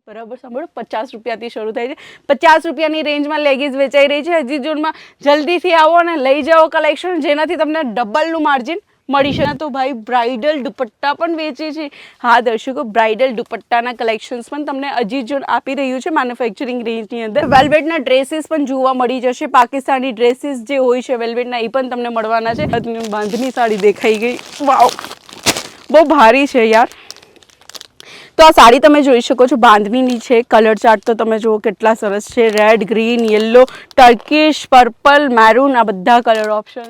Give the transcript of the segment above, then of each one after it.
બરાબર સાંભળો, 50 રૂપિયાથી શરૂ થાય છે। 50 રૂપિયાની રેન્જમાં લેગીઝ વેચાઈ રહી છે। અજીત ઝોનમાં જલ્દીથી આવો અને લઈ જાઓ કલેક્શન, જેનાથી તમને ડબલનું માર્જિન મળી શકે। તો ભાઈ બ્રાઇડલ દુપટ્ટા પણ વેચે છે। હા દર્શકો, બ્રાઇડલ દુપટ્ટાના કલેક્શન્સ પણ તમને અજીત ઝોન આપી રહ્યું છે મેન્યુફેક્ચરિંગ રેન્જની અંદર। વેલ્વેટના ડ્રેસીસ પણ જોવા મળી જશે। પાકિસ્તાની ડ્રેસીસ જે હોય છે વેલ્વેટના, એ પણ તમને મળવાના છે। બાંધની સાડી દેખાઈ ગઈ, વાવ, બહુ ભારી છે યાર। તો આ સાડી તમે જોઈ શકો છો, બાંધણીની છે। કલર ચાર્ટ તો તમે જુઓ કેટલા સરસ છે। Red, green, yellow, Turkish, purple, maroon, આ બધા colour option.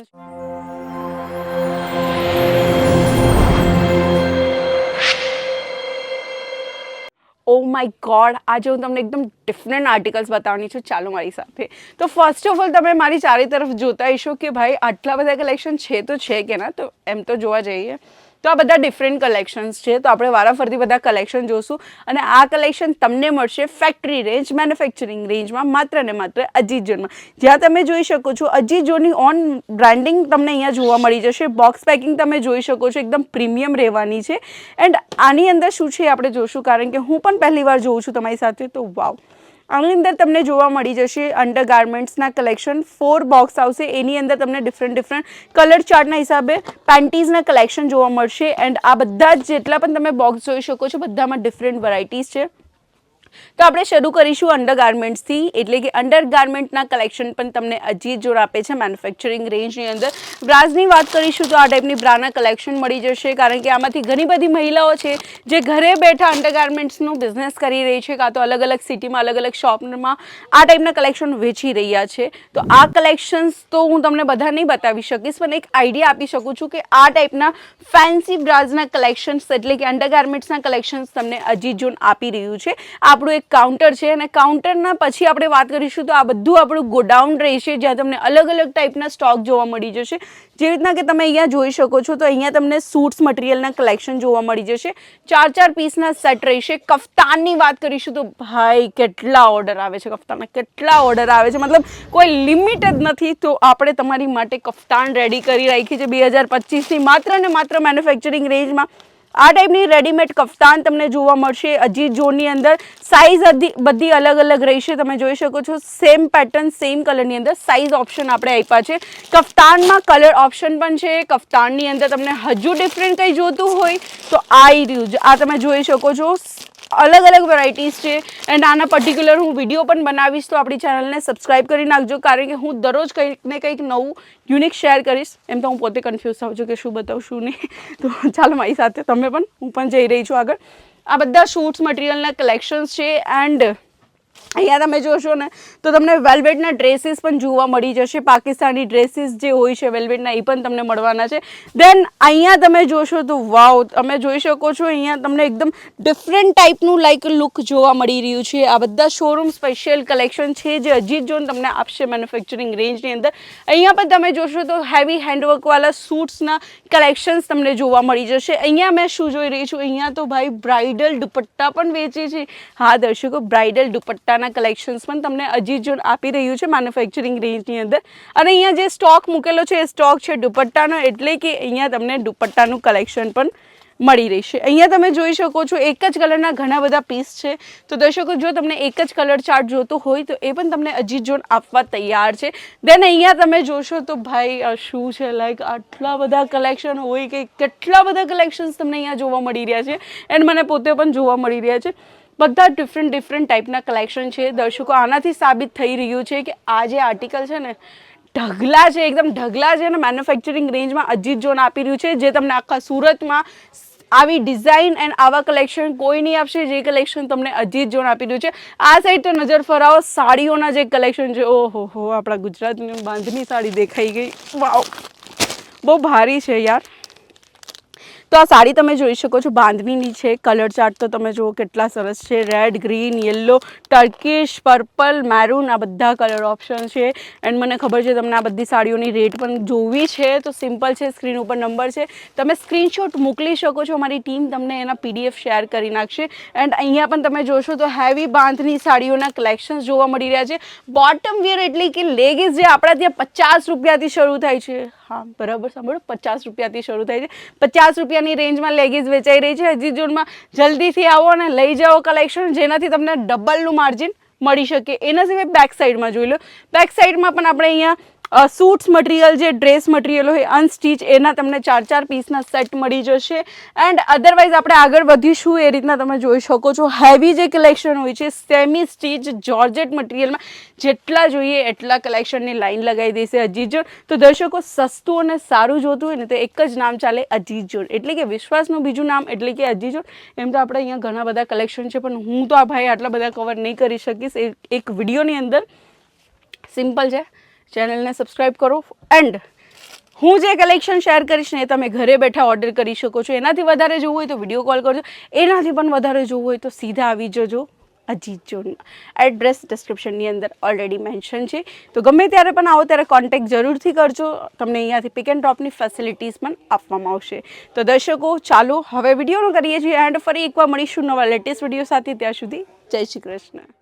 Oh my God, આજે હું તમને એકદમ ડિફરન્ટ આર્ટિકલ્સ બતાવવાની છું। ચાલો મારી સાથે। તો ફર્સ્ટ ઓફ ઓલ તમે મારી ચારે તરફ જોતા હશો કે ભાઈ આટલા બધા કલેક્શન છે તો છે કે ના, તો એમ તો જોવા જઈએ તો આ બધા ડિફરન્ટ કલેક્શન્સ છે। તો આપણે વારાફરતી બધા કલેક્શન જોશું અને આ કલેક્શન તમને મળશે ફેક્ટરી રેન્જ, મેન્યુફેક્ચરિંગ રેન્જમાં, માત્ર ને માત્ર અજીત ઝોનમાં। જ્યાં તમે જોઈ શકો છો અજીત ઝોનની ઓન બ્રાન્ડિંગ તમને અહીંયા જોવા મળી જશે। બોક્સ પેકિંગ તમે જોઈ શકો છો, એકદમ પ્રીમિયમ રહેવાની છે। એન્ડ આની અંદર શું છે આપણે જોશું, કારણ કે હું પણ પહેલી વાર જોઉં છું તમારી સાથે, તો વાવ, આની અંદર તમને જોવા મળી જશે અંડર ગાર્મેન્ટ્સના કલેક્શન। 4 બોક્સ આવશે, એની અંદર તમને ડિફરન્ટ કલર ચાર્ટના હિસાબે પેન્ટીઝના કલેક્શન જોવા મળશે। એન્ડ આ બધા જેટલા પણ તમે બોક્સ જોઈ શકો છો, બધામાં ડિફરન્ટ વેરાયટીઝ છે। તો આપણે શરૂ કરીશું અંડર ગાર્મેન્ટ્સથી, એટલે કે અંડર ગાર્મેન્ટના કલેક્શન પણ તમને અજીત ઝોન આપે છે મેન્યુફેક્ચરિંગ રેન્જની અંદર। બ્રાઝની વાત કરીશું તો આ ટાઈપની બ્રાના કલેક્શન મળી જશે, કારણ કે આમાંથી ઘણી બધી મહિલાઓ છે જે ઘરે બેઠા અંડર ગાર્મેન્ટ્સનું બિઝનેસ કરી રહી છે, કાં તો અલગ અલગ સિટીમાં અલગ અલગ શોપમાં આ ટાઈપના કલેક્શન વેચી રહ્યા છે। તો આ કલેક્શન્સ તો હું તમને બધા નહીં બતાવી શકીશ, પણ એક આઈડિયા આપી શકું છું કે આ ટાઈપના ફેન્સી બ્રાઝના કલેક્શન્સ, એટલે કે અંડર ગાર્મેન્ટ્સના કલેક્શન્સ તમને અજીત ઝોન આપી રહ્યું છે। આપણું એક કાઉન્ટર છે અને કાઉન્ટરના પછી આપણે વાત કરીશું તો આ બધું આપણું ગોડાઉન રહેશે, જ્યાં તમને અલગ અલગ ટાઈપના સ્ટોક જોવા મળી જશે। જેવી રીતના કે તમે અહીંયા જોઈ શકો છો, તો અહીંયા તમને સૂટ્સ મટીરિયલના કલેક્શન જોવા મળી જશે। 4 પીસના સેટ રહેશે। કફતાનની વાત કરીશું તો ભાઈ કેટલા ઓર્ડર આવે છે કફતાનના, કેટલા ઓર્ડર આવે છે, મતલબ કોઈ લિમિટ જ નથી। તો આપણે તમારી માટે કફતાન રેડી કરી રાખી છે 2025ની માત્ર ને માત્ર મેન્યુફેક્ચરિંગ રેન્જમાં। આ ટાઈપની રેડીમેડ કફતાન તમને જોવા મળશે અજીત ઝોનની અંદર। સાઇઝ બધી અલગ અલગ રહેશે, તમે જોઈ શકો છો। સેમ પેટર્ન, સેમ કલરની અંદર સાઇઝ ઓપ્શન આપણે આપ્યા છે। કફતાનમાં કલર ઓપ્શન પણ છે। કફતાનની અંદર તમને હજુ ડિફરન્ટ કંઈ જોતું હોય તો આ રહ્યું, આ તમે જોઈ શકો છો, અલગ અલગ વેરાયટીઝ છે। એન્ડ આના પર્ટિક્યુલર હું વિડીયો પણ બનાવીશ, તો આપણી ચેનલને સબસ્ક્રાઈબ કરી નાખજો, કારણ કે હું દરરોજ કંઈક ને કંઈક નવું યુનિક શેર કરીશ। એમ તો હું પોતે કન્ફ્યુઝ થાઉં છું કે શું બતાવું શું નહીં, તો ચાલો મારી સાથે તમે પણ, હું પણ જઈ રહી છું આગળ। આ બધા શૂટ્સ મટીરિયલના કલેક્શન્સ છે। એન્ડ અહીંયા તમે જોશો ને તો તમને વેલ્વેટના ડ્રેસીસ પણ જોવા મળી જશે। પાકિસ્તાની ડ્રેસીસ જે હોય છે વેલ્વેટના, એ પણ તમને મળવાના છે। દેન અહીંયા તમે જોશો તો વાવ, તમે જોઈ શકો છો અહીંયા તમને એકદમ ડિફરન્ટ ટાઈપનું લાઈક લુક જોવા મળી રહ્યું છે। આ બધા શોરૂમ સ્પેશિયલ કલેક્શન છે જે અજીત ઝોન તમને આપશે મેન્યુફેક્ચરિંગ રેન્જની અંદર। અહીંયા પણ તમે જોશો તો હેવી હેન્ડવર્કવાળા સૂટ્સના કલેક્શન્સ તમને જોવા મળી જશે। અહીંયા મેં શું જોઈ રહી છું, અહીંયા તો ભાઈ બ્રાઇડલ દુપટ્ટા પણ વેચે છે। હા દર્શકો, બ્રાઇડલ દુપટ્ટાના કલેક્શન્સ પણ તમને અજીત ઝોન આપી રહ્યું છે મેન્યુફેક્ચરિંગ રેન્જની અંદર। અને અહીંયા જે સ્ટોક મૂકેલો છે એ સ્ટોક છે દુપટ્ટાનો, એટલે કે અહીંયા તમને દુપટ્ટાનું કલેક્શન પણ મળી રહેશે। અહીંયા તમે જોઈ શકો છો એક જ કલરના ઘણા બધા પીસ છે। તો દર્શકો, જો તમને એક જ કલર ચાર્ટ જોતો હોય તો એ પણ તમને અજીત ઝોન આપવા તૈયાર છે। દેન અહીંયા તમે જોશો તો ભાઈ આ શું છે, લાઈક આટલા બધા કલેક્શન હોય કે કેટલા બધા કલેક્શન્સ તમને અહીંયા જોવા મળી રહ્યા છે। એન્ડ મને પોતે પણ જોવા મળી રહ્યા છે। બધા ડિફરન્ટ ટાઈપના કલેક્શન છે। દર્શકો, આનાથી સાબિત થઈ રહ્યું છે કે આ જે આર્ટિકલ છે ને, ઢગલા છે, એકદમ ઢગલા છે, અને મેન્યુફેક્ચરિંગ રેન્જમાં અજીત ઝોન આપી રહ્યું છે, જે તમને આખા સુરતમાં આવી ડિઝાઇન એન્ડ આવા કલેક્શન કોઈ નહીં આપશે જે કલેક્શન તમને અજીત ઝોન આપી રહ્યું છે। આ સાઈડ તો નજર ફરાવો, સાડીઓના જે કલેક્શન છે, ઓહો હો, આપણા ગુજરાતની બાંધની સાડી દેખાઈ ગઈ, વાવ, બહુ ભારી છે યાર। તો આ સાડી તમે જોઈ શકો છો, બાંધણીની છે। કલર ચાર્ટ તો તમે જુઓ કેટલા સરસ છે। Red, green, yellow, Turkish, purple, maroon, આ બધા કલર ઓપ્શન છે। એન્ડ મને ખબર છે તમને આ બધી સાડીઓની રેટ પણ જોવી છે, તો સિમ્પલ છે, સ્ક્રીન ઉપર નંબર છે, તમે સ્ક્રીનશોટ મોકલી શકો છો, અમારી ટીમ તમને એના PDF શેર કરી નાખશે। એન્ડ અહીંયા પણ તમે જોશો તો હેવી બાંધની સાડીઓના કલેક્શન્સ જોવા મળી રહ્યા છે। બોટમ વિયર એટલે કે લેગીઝ જે આપણા ત્યાં 50 રૂપિયાથી શરૂ થાય છે। હા બરાબર સાંભળો, 50 રૂપિયાથી શરૂ થાય છે. 50 રૂપિયાની રેન્જમાં લેગીઝ વેચાઈ રહી છે અજીત જોનમાં. જલ્દીથી આવો અને લઈ જાઓ કલેક્શન, જેનાથી તમને ડબલનું માર્જિન મળી શકે. એના સિવાય બેક સાઈડમાં જોઈ લો. બેક સાઈડમાં પણ આપણે અહીંયા સૂટ્સ મટીરિયલ, જે ડ્રેસ મટીરિયલ હોય અનસ્ટીચ, એના તમને 4 પીસના સેટ મળી જશે. એન્ડ અધરવાઇઝ આપણે આગળ વધીશું એ રીતના તમે જોઈ શકો છો. હેવી જે કલેક્શન હોય છે સેમી સ્ટીચ જોર્જેટ મટીરિયલમાં, જેટલા જોઈએ એટલા કલેક્શનની લાઈન લગાવી દેશે અજીત જોન. તો દર્શકો, સસ્તું અને સારું જોતું હોય ને તો એક જ નામ ચાલે, અજીત જોન. એટલે કે વિશ્વાસનું બીજું નામ એટલે કે અજીત જોન. એમ તો આપણે અહીંયા ઘણા બધા કલેક્શન છે, પણ હું તો આ ભાઈ આટલા બધા કવર નહીં કરી શકીશ એક વિડીયોની અંદર. સિમ્પલ છે, ચેનલને સબસ્ક્રાઈબ કરો. એન્ડ હું જે કલેક્શન શેર કરીશ ને એ તમે ઘરે બેઠા ઓર્ડર કરી શકો છો. એનાથી વધારે જોવું હોય તો વિડીયો કોલ કરજો, એનાથી પણ વધારે જોવું હોય તો સીધા આવી જજો અજીત જોન. એડ્રેસ ડિસ્ક્રિપ્શનની અંદર ઓલરેડી મેન્શન છે. તો ગમે ત્યારે પણ આવો ત્યારે કોન્ટેક્ટ જરૂરથી કરજો. તમને અહીંયાથી પિક એન્ડ ડ્રોપની ફેસિલિટીઝ પણ આપવામાં આવશે. તો દર્શકો, ચાલો હવે વિડીયોનો કરીએ છીએ એન્ડ ફરી એકવાર મળીશું નવા લેટેસ્ટ વિડીયો સાથે. ત્યાં સુધી જય શ્રી કૃષ્ણ.